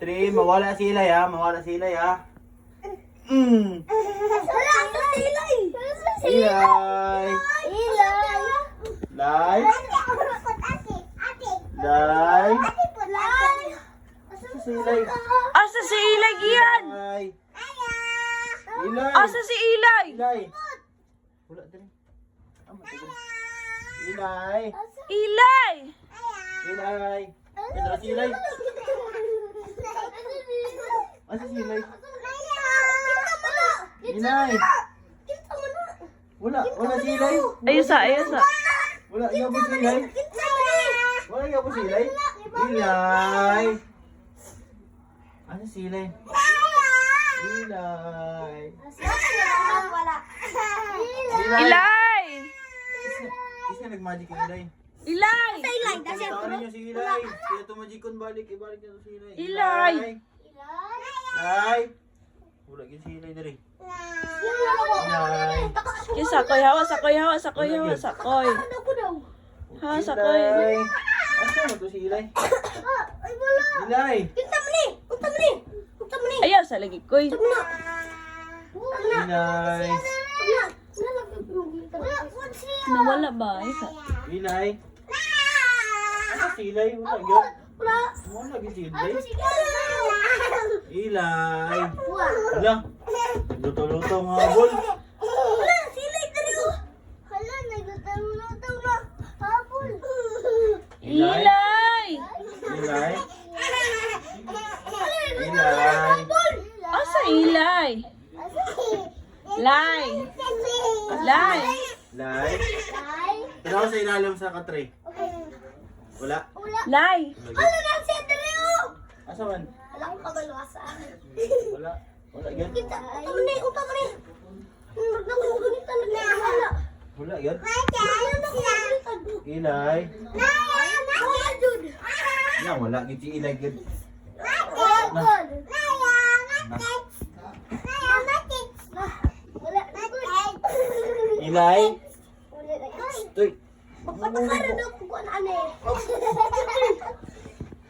3. Mawala si Ilay ha. Mawala si Ilay ha. Mm. Ilay. Lay. Lay. Asa si Ilay? Asa si Ilay giyan? Ilay. Ilay. Asa si Ilay? Ilay. Wala din. Ilay. Ilay! Ilay. Ito si Ilay. Asa si Ilay? Ilay. Wala si Ilay. Ayusa. Wala po si Ilay. Wala po si Ilay. Ilay. Asa si Ilay? Ilay. Ilay! Isa nag-magic yung Ilay. Ilay! Tawagin niyo si Ilay. Kaya tumajikon balik. Ibalik niyo si Ilay. Ilay! Ilay. Wala yun si Ilay na rin. Ilay. Sakoy, hawa, sakoy. Ha, sakoy. Ilay. Asa mo to si Ilay? Ilay. Ayaw sa lagi koy. Ilay. Nawala ba? Isa. Ilay. Asa si Ilay? Wala yun. Wala yun si Ilay. Ilay. Wala. Luto-luto nga bol. Ilay! Ilay. Ilay. Asa Ilay? Lay! Lay! Ilay. Tanaw sa ilalim sa katray. Wala. Lay! Asa man? Wala. Wala yun. Wala yun. Ilay. Yan, wala yun si Ilay yun. Ilay. Tuy.